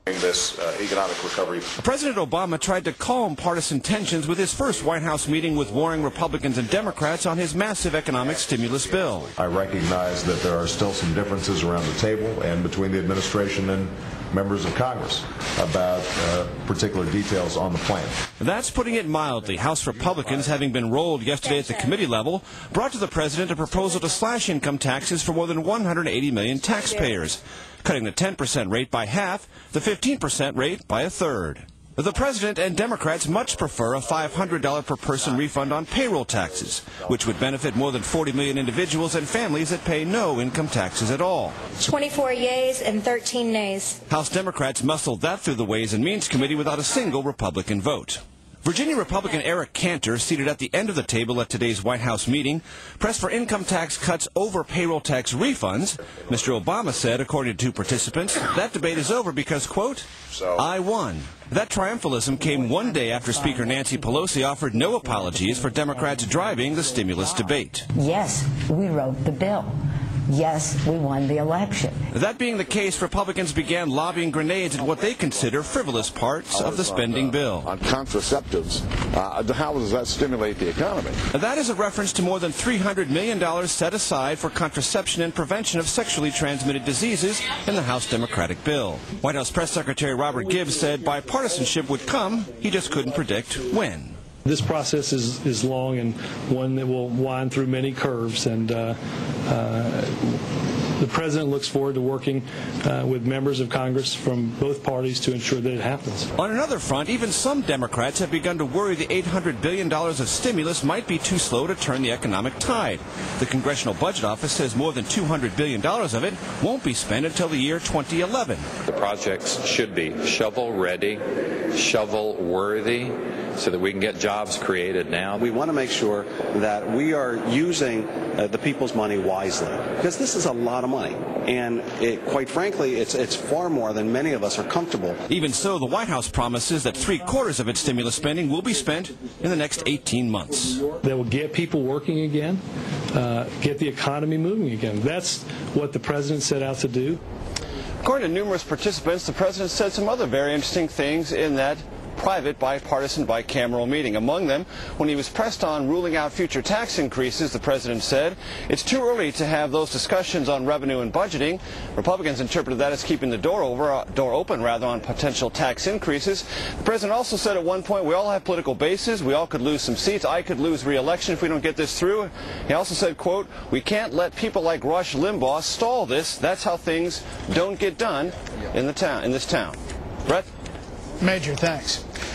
This economic recovery. President Obama tried to calm partisan tensions with his first White House meeting with warring Republicans and Democrats on his massive economic stimulus bill. I recognize that there are still some differences around the table and between the administration and members of Congress about particular details on the plan. That's putting it mildly. House Republicans, having been rolled yesterday at the committee level, brought to the president a proposal to slash income taxes for more than 180 million taxpayers, cutting the 10% rate by half, the 15% rate by a third. The president and Democrats much prefer a $500 per person refund on payroll taxes, which would benefit more than 40 million individuals and families that pay no income taxes at all. 24 yeas and 13 nays. House Democrats muscled that through the Ways and Means Committee without a single Republican vote. Virginia Republican Eric Cantor, seated at the end of the table at today's White House meeting, pressed for income tax cuts over payroll tax refunds. Mr. Obama said, according to two participants, that debate is over because, quote, I won. That triumphalism came one day after Speaker Nancy Pelosi offered no apologies for Democrats driving the stimulus debate. Yes, we wrote the bill. Yes, we won the election. That being the case, Republicans began lobbing grenades at what they consider frivolous parts of the spending bill. On contraceptives, how does that stimulate the economy? That is a reference to more than $300 million set aside for contraception and prevention of sexually transmitted diseases in the House Democratic bill. White House Press Secretary Robert Gibbs said bipartisanship would come, he just couldn't predict when. This process is long and one that will wind through many curves, and the President looks forward to working with members of Congress from both parties to ensure that it happens. On another front, even some Democrats have begun to worry the $800 billion of stimulus might be too slow to turn the economic tide. The Congressional Budget Office says more than $200 billion of it won't be spent until the year 2011. The projects should be shovel-ready, shovel-worthy, so that we can get jobs created now. We want to make sure that we are using the people's money wisely, because this is a lot of money, and quite frankly, it's far more than many of us are comfortable. Even so, the White House promises that 3/4 of its stimulus spending will be spent in the next 18 months. That will get people working again, get the economy moving again. That's what the President set out to do. According to numerous participants, the President said some other very interesting things in that private, bipartisan, bicameral meeting. Among them, when he was pressed on ruling out future tax increases, the president said it's too early to have those discussions on revenue and budgeting. Republicans interpreted that as keeping the door open on potential tax increases. The president also said at one point, we all have political bases, we all could lose some seats, I could lose re-election if we don't get this through. He also said, quote, we can't let people like Rush Limbaugh stall this. That's how things don't get done in this town. Brett? Major, thanks.